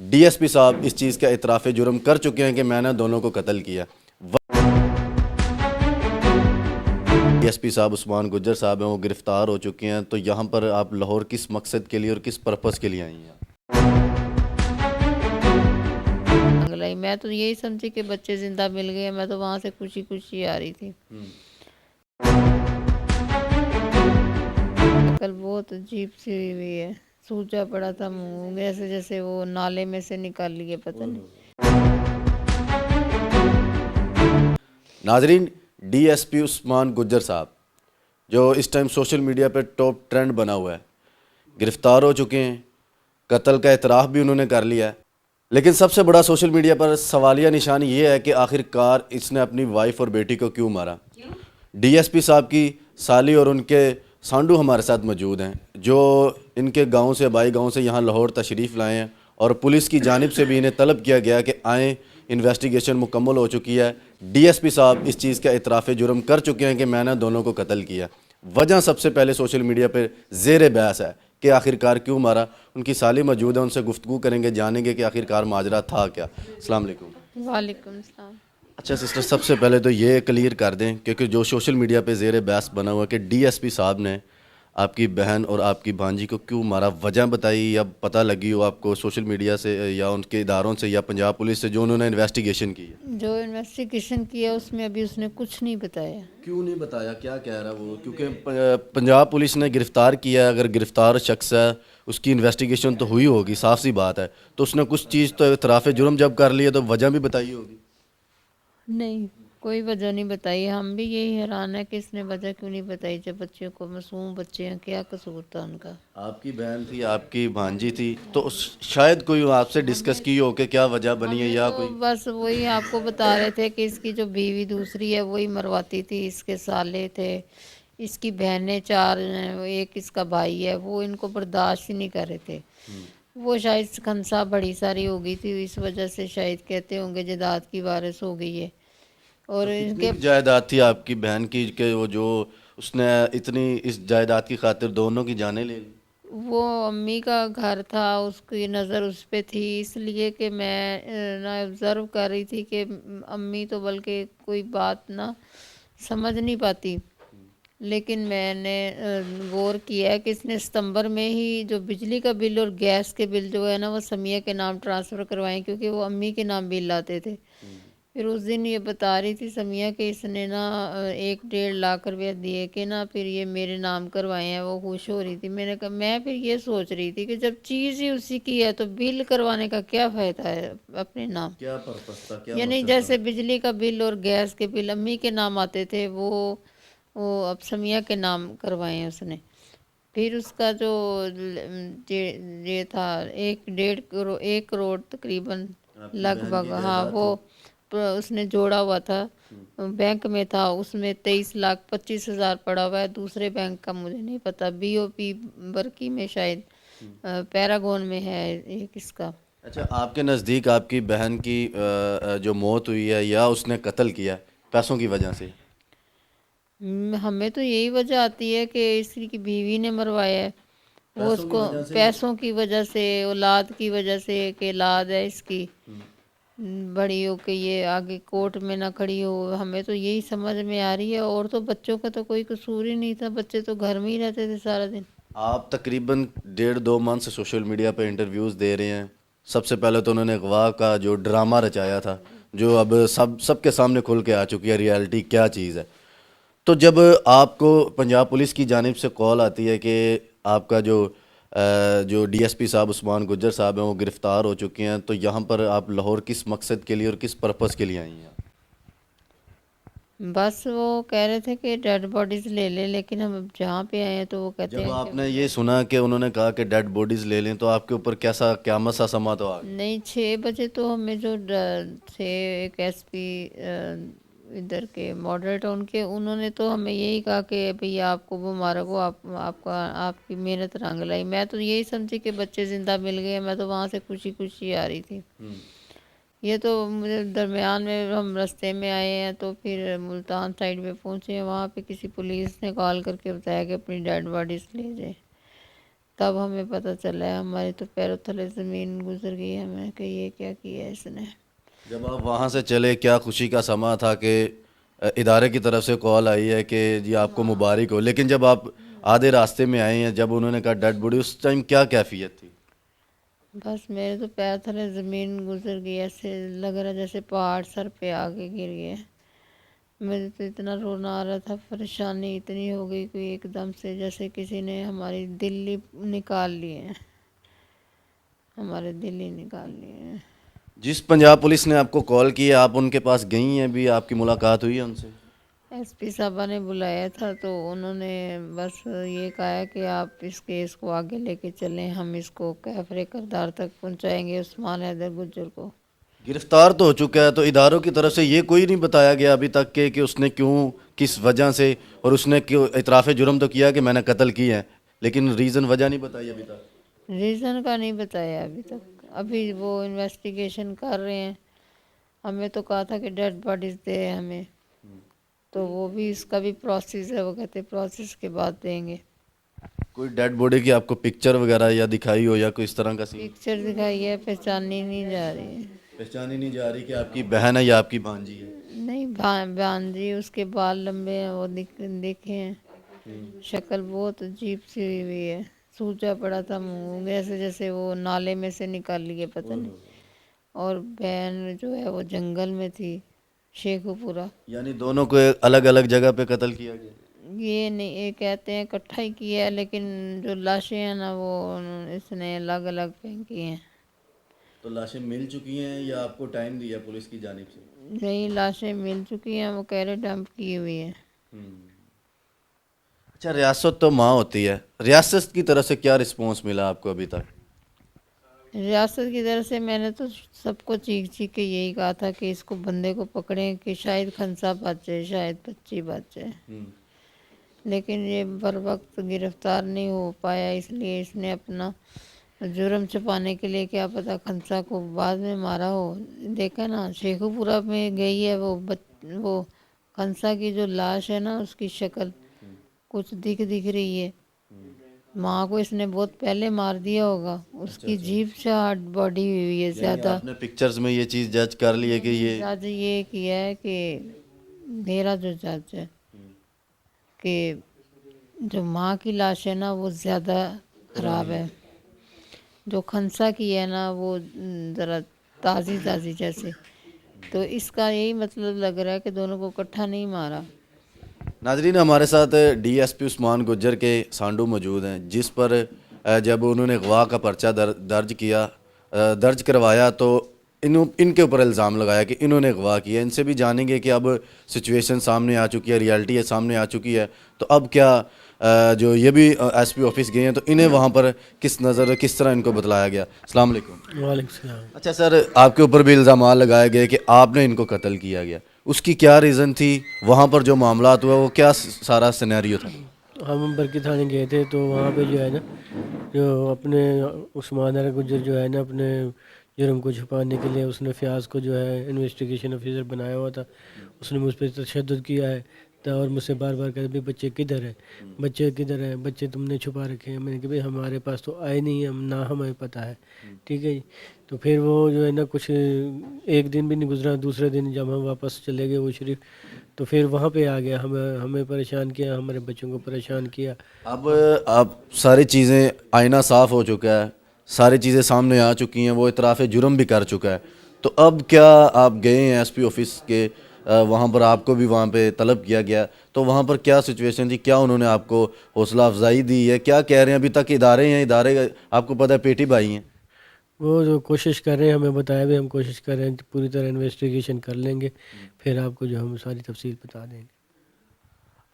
D S P صاحب اس چیز کا اعتراف جرم کر چکے ہیں کہ میں نے دونوں کو قتل کیا۔ ڈی ایس پی صاحب عثمان گجر صاحب ہیں، وہ گرفتار ہو چکے ہیں۔ تو یہاں پر آپ لاہور کس مقصد کے لیے اور کس پرپس کے لیے آئی ہیں؟ میں تو یہی سمجھی کہ بچے زندہ مل گئے، میں تو وہاں سے خوشی خوشی آ رہی تھی۔ کل بہت عجیب سی ہوئی ہے، سوجا پڑا تھا منہ ایسے جیسے وہ نالے میں سے نکال لیے، پتہ نہیں۔ ناظرین، ڈی ایس پی عثمان گجر صاحب جو اس ٹائم سوشل میڈیا پہ ٹاپ ٹرینڈ بنا ہوا ہے، گرفتار ہو چکے ہیں، قتل کا اعتراف بھی انہوں نے کر لیا ہے۔ لیکن سب سے بڑا سوشل میڈیا پر سوالیہ نشان یہ ہے کہ آخر کار اس نے اپنی وائف اور بیٹی کو کیوں مارا؟ ڈی ایس پی صاحب کی سالی اور ان کے سانڈو ہمارے ساتھ موجود ہیں، جو ان کے گاؤں سے، بائی گاؤں سے یہاں لاہور تشریف لائے ہیں، اور پولیس کی جانب سے بھی انہیں طلب کیا گیا کہ آئیں، انویسٹیگیشن مکمل ہو چکی ہے۔ ڈی ایس پی صاحب اس چیز کا اعتراف جرم کر چکے ہیں کہ میں نے دونوں کو قتل کیا۔ وجہ سب سے پہلے سوشل میڈیا پہ زیر بحث ہے کہ آخر کار کیوں مارا۔ ان کی سالی موجود ہے، ان سے گفتگو کریں گے، جانیں گے کہ آخر کار ماجرا تھا کیا۔ السلام علیکم۔ وعلیکم السلام۔ اچھا سسٹر، سب سے پہلے تو یہ کلیئر کر دیں کیونکہ جو سوشل میڈیا پہ زیر بحث بنا ہوا ہے کہ ڈی ایس پی صاحب نے آپ کی بہن اور آپ کی بھانجی کو کیوں مارا، وجہ بتائی یا پتہ لگی ہو آپ کو سوشل میڈیا سے یا ان کے اداروں سے یا پنجاب پولیس سے جو انہوں نے انویسٹیگیشن کی ہے؟ جو انویسٹیگیشن کیا اس میں ابھی اس نے کچھ نہیں بتایا۔ کیوں نہیں بتایا؟ کیا کہہ رہا وہ؟ کیونکہ پنجاب پولیس نے گرفتار کیا ہے، اگر گرفتار شخص ہے اس کی انویسٹیگیشن تو ہوئی ہوگی، صاف سی بات ہے، تو اس نے کچھ چیز تو اعتراف جرم جب کر لیا تو وجہ بھی بتائی ہوگی۔ نہیں، کوئی وجہ نہیں بتائی۔ ہم بھی یہی حیران ہے کہ اس نے وجہ کیوں نہیں بتائی، جب بچے کو، معصوم بچے ہیں، کیا قصور تھا ان کا۔ آپ کی بہن تھی، آپ کی بھانجی تھی، تو شاید کوئی آپ سے ڈسکس کی ہو کہ کیا وجہ بنی ہے یا کوئی؟ بس وہی آپ کو بتا رہے تھے کہ اس کی جو بیوی دوسری ہے وہی مرواتی تھی، اس کے سالے تھے، اس کی بہنیں 4 ہیں، ایک اس کا بھائی ہے، وہ ان کو برداشت ہی نہیں کر رہے تھے۔ وہ شاید خنسا بڑی ساری ہو گئی تھی، اس وجہ سے شاید کہتے ہوں گے جائیداد کی وارث ہو گئی ہے۔ اور تو ان کتنی کے جائیداد تھی آپ کی بہن کی کہ وہ جو اس نے اتنی اس جائیداد کی خاطر دونوں کی جانیں لے لی؟ وہ امی کا گھر تھا، اس کی نظر اس پہ تھی، اس لیے کہ میں نہ آبزرو کر رہی تھی کہ امی تو بلکہ کوئی بات نہ سمجھ نہیں پاتی، لیکن میں نے غور کیا ہے کہ اس نے ستمبر میں ہی جو بجلی کا بل اور گیس کے بل جو ہے نا وہ سمیہ کے نام ٹرانسفر کروائیں، کیونکہ وہ امی کے نام بل آتے تھے۔ پھر اس دن یہ بتا رہی تھی سمیہ کہ اس نے نا 1-1.5 لاکھ روپے دیے کہ نا پھر یہ میرے نام کروائے ہیں، وہ خوش ہو رہی تھی۔ میں نے کہا، میں پھر یہ سوچ رہی تھی کہ جب چیز ہی اسی کی ہے تو بل کروانے کا کیا فائدہ ہے اپنے نام؟ کیا پرپس تھا، کیا یعنی مقصد جیسے تھا؟ بجلی کا بل اور گیس کے بل امی کے نام آتے تھے، وہ اب سمیہ کے نام کروائے ہیں اس نے۔ پھر اس کا جو یہ تھا 1 کروڑ تقریباً، آپ کی لگ بہن کی بھگ، ہاں، جائیداد وہ تھی؟ اس نے جوڑا ہوا تھا، بینک میں تھا، اس میں 23,25,000 پڑا ہوا ہے، دوسرے بینک کا مجھے نہیں پتا، بی او پی برکی میں شاید، پیراگون میں ہے ایک اس کا۔ اچھا، آپ کے نزدیک آپ کی بہن کی جو موت ہوئی ہے یا اس نے قتل کیا پیسوں کی وجہ سے؟ ہمیں تو یہی وجہ آتی ہے کہ اس کی بیوی نے مروایا ہے، وہ اس پیسوں کی کو وجہ سے؟ پیسوں کی وجہ سے، اولاد کی وجہ سے، کہ اولاد ہے اس کی بڑی ہو کہ یہ آگے کورٹ میں نہ کھڑی ہو، ہمیں تو یہی سمجھ میں آ رہی ہے۔ اور تو بچوں کا تو کوئی قصور ہی نہیں تھا، بچے تو گھر میں ہی رہتے تھے سارا دن۔ آپ تقریباً 1.5-2 منتھ سے سوشل میڈیا پہ انٹرویوز دے رہے ہیں۔ سب سے پہلے تو انہوں نے اغوا کا جو ڈرامہ رچایا تھا، جو اب سب کے سامنے کھل کے آ چکی ہے ریالٹی کیا چیز ہے۔ تو جب آپ کو پنجاب پولیس کی جانب سے کال آتی ہے کہ آپ کا جو ڈی ایس پی صاحب عثمان گجر صاحب ہیں وہ گرفتار ہو چکے ہیں، تو یہاں پر آپ لاہور کس مقصد کے لیے اور کس پرپس کے لیے آئی ہیں؟ بس وہ کہہ رہے تھے کہ ڈیڈ باڈیز لے لیں، لیکن ہم جہاں پہ آئے ہیں تو وہ کہتے جب ہیں کہ آپ نے یہ سنا کہ انہوں نے کہا کہ ڈیڈ باڈیز لے لیں تو آپ کے اوپر کیسا قیامت سا سما تو آ گیا؟ نہیں، 6 بجے تو ہمیں جو تھے ایک ایس پی ادھر کے ماڈل ٹاؤن کے، انہوں نے تو ہمیں یہی کہا کہ بھئی آپ کو مبارک ہو، آپ کی محنت رنگ لائی۔ میں تو یہی سمجھی کہ بچے زندہ مل گئے، میں تو وہاں سے خوشی خوشی آ رہی تھی۔ یہ تو مجھے درمیان میں ہم رستے میں آئے ہیں تو پھر ملتان سائڈ پہ پہنچے ہیں، وہاں پہ کسی پولیس نے کال کر کے بتایا کہ اپنی ڈیڈ باڈیز لے جائے۔ تب ہمیں پتہ چلا ہے، ہمارے تو پیروں تلے زمین گزر گئی ہمیں کہ یہ کیا کیا ہے اس نے۔ جب آپ وہاں سے چلے کیا خوشی کا سما تھا کہ ادارے کی طرف سے کال آئی ہے کہ جی آپ کو مبارک ہو، لیکن جب آپ آدھے راستے میں آئے ہیں، جب انہوں نے کہا ڈیڈ باڈی، اس ٹائم کیا کیفیت تھی؟ بس میرے تو پیر تلے زمین گزر گئی، ایسے لگ رہا جیسے پہاڑ سر پہ آگے گر گئے۔ مجھے تو اتنا رونا آ رہا تھا، پریشانی اتنی ہو گئی کہ ایک دم سے جیسے کسی نے ہماری دل ہی نکال لیے ہیں، ہمارے دل ہی نکال لیے ہیں۔ جس پنجاب پولیس نے آپ کو کال کی ہے، آپ ان کے پاس گئی ہیں بھی؟ آپ کی ملاقات ہوئی ہے ان سے؟ ایس پی صاحبہ نے بلایا تھا تو انہوں نے بس یہ کہا کہ آپ اس کیس کو آگے لے کے چلیں، ہم اس کو کیفر کردار تک پہنچائیں گے عثمان حیدر گجر کو۔ گرفتار تو ہو چکا ہے، تو اداروں کی طرف سے یہ کوئی نہیں بتایا گیا ابھی تک کہ اس نے کیوں، کس وجہ سے، اور اس نے کیوں اعتراف جرم تو کیا کہ میں نے قتل کی ہے، لیکن ریزن وجہ نہیں بتائی ابھی تک؟ ریزن کا نہیں بتایا ابھی تک، ابھی وہ انویسٹیگیشن کر رہے ہیں۔ ہمیں تو کہا تھا کہ ڈیڈ باڈیز دے ہمیں، تو وہ بھی اس کا بھی پروسیس ہے، وہ کہتے پروسیس کے بعد دیں گے۔ کوئی ڈیڈ باڈی کی آپ کو پکچر وغیرہ یا دکھائی ہو یا کوئی اس طرح کا سین؟ پکچر دکھائی ہے، پہچانی نہیں جا رہی ہے۔ پہچانی نہیں جا رہی کہ آپ کی بہن ہے یا آپ کی بھانجی ہے؟ نہیں بانجی، اس کے بال لمبے ہیں، وہ دیکھے ہیں، شکل بہت عجیب سی ہوئی ہوئی ہے، سوجا پڑا تھا منہ، ایسے جیسے وہ نالے میں سے نکال لیے پتہ نہیں۔ اور بہن جو ہے وہ جنگل میں تھی، شیخو پورہ۔ یعنی دونوں کو الگ الگ جگہ پہ قتل کیا گیا؟ یہ نہیں، یہ کہتے ہیں اکٹھا ہی کیا ہے، لیکن جو لاشیں ہیں نا وہ اس نے الگ الگ پھینکی ہیں۔ تو لاشیں مل چکی ہیں یا آپ کو ٹائم دیا پولیس کی جانب سے؟ نئی لاشیں مل چکی ہیں، وہ کہہ رہے ڈمپ کی ہوئی ہیں۔ اچھا، ریاست تو ماں ہوتی ہے، ریاست کی طرف سے کیا رسپانس ملا آپ کو ابھی تک؟ ریاست کی طرف سے میں نے تو سب کو چیخ چیخ کے یہی کہا تھا کہ اس کو بندے کو پکڑیں کہ شاید کھنسا بچ جائے، شاید بچی بچ جائے، لیکن یہ بر وقت گرفتار نہیں ہو پایا، اس لیے اس نے اپنا جرم چھپانے کے لیے کیا پتہ کھنسا کو بعد میں مارا ہو۔ دیکھا نا شیخو پورہ میں گئی ہے، وہ کھنسا کی جو لاش ہے نا، اس کی شکل کچھ دکھ رہی ہے، ماں کو اس نے بہت پہلے مار دیا ہوگا، اس کی جیب سے ہارڈ باڈی ہوئی ہے زیادہ۔ آپ نے پکچرز میں یہ چیز جج کر لی ہے کہ یہ جج یہ کیا ہے کہ میرا جو جج ہے کہ جو ماں کی لاش ہے نا وہ زیادہ خراب ہے، جو کھنسا کی ہے نا وہ ذرا تازی جیسے، تو اس کا یہی مطلب لگ رہا ہے کہ دونوں کو اکٹھا نہیں مارا۔ ناظرین، ہمارے ساتھ ڈی ایس پی عثمان گجر کے سانڈو موجود ہیں، جس پر جب انہوں نے اغوا کا پرچہ درج کروایا تو ان کے اوپر الزام لگایا کہ انہوں نے اغوا کیا۔ ان سے بھی جانیں گے کہ اب سچویشن سامنے آ چکی ہے، ریالٹی سامنے آ چکی ہے، تو اب کیا جو یہ بھی ایس پی آفس گئے ہیں تو انہیں وہاں پر کس طرح ان کو بتلایا گیا۔ السلام علیکم۔ وعلیکم السلام۔ اچھا سر، آپ کے اوپر بھی الزامات لگائے گئے کہ آپ نے ان کو قتل کیا گیا، اس کی کیا ریزن تھی؟ وہاں پر جو معاملات ہوا وہ کیا سارا سینیریو تھا؟ ہم برکی تھانے گئے تھے تو وہاں پہ جو ہے نا، جو اپنے عثمان حیدر گجر جو ہے نا اپنے جرم کو چھپانے کے لیے اس نے فیاض کو جو ہے انویسٹیگیشن آفیسر بنایا ہوا تھا، اس نے مجھ پہ تشدد کیا ہے اور مجھ سے بار بار کہتے بھی بچے کدھر ہیں، بچے تم نے چھپا رکھے ہیں۔ میں نے کہا بھائی ہمارے پاس تو آئے نہیں ہیں، نہ ہمیں پتہ ہے، ٹھیک ہے جی۔ تو پھر وہ جو ہے نا کچھ ایک دن بھی نہیں گزرا، دوسرے دن جب ہم واپس چلے گئے وہ شریف، تو پھر وہاں پہ آ گیا، ہمیں پریشان کیا، ہمارے بچوں کو پریشان کیا۔ اب ساری چیزیں، آئینہ صاف ہو چکا ہے، ساری چیزیں سامنے آ چکی ہیں، وہ اعتراف جرم بھی کر چکا ہے، تو اب کیا آپ گئے ہیں ایس پی آفس کے، وہاں پر آپ کو بھی وہاں پہ طلب کیا گیا، تو وہاں پر کیا سچویشن تھی؟ کیا انہوں نے آپ کو حوصلہ افزائی دی ہے؟ کیا کہہ رہے ہیں؟ ابھی تک ادارے آپ کو پتہ ہے پیٹی بھائی ہیں، وہ جو کوشش کر رہے ہیں، ہمیں بتایا بھی ہم کوشش کر رہے ہیں، پوری طرح انویسٹیگیشن کر لیں گے، پھر آپ کو جو ہم ساری تفصیل بتا دیں گے۔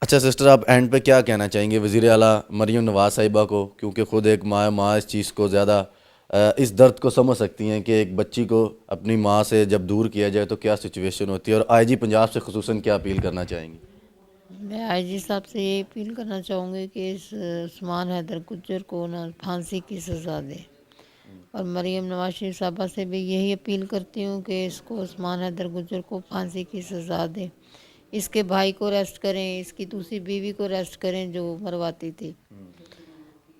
اچھا سسٹر، آپ اینڈ پہ کیا کہنا چاہیں گے وزیر اعلیٰ مریم نواز صاحبہ کو؟ کیونکہ خود ایک ماں اس چیز کو زیادہ اس درد کو سمجھ سکتی ہیں کہ ایک بچی کو اپنی ماں سے جب دور کیا جائے تو کیا سچویشن ہوتی ہے، اور آئی جی پنجاب سے خصوصاً کیا اپیل کرنا چاہیں گی؟ میں آئی جی صاحب سے یہ اپیل کرنا چاہوں گی کہ اس عثمان حیدر گجر کو نا پھانسی کی سزا دے، اور مریم نواز شریف صاحبہ سے بھی یہی اپیل کرتی ہوں کہ اس کو عثمان حیدر گجر کو پھانسی کی سزا دے، اس کے بھائی کو ریسٹ کریں، اس کی دوسری بیوی کو ریسٹ کریں جو مرواتی تھی،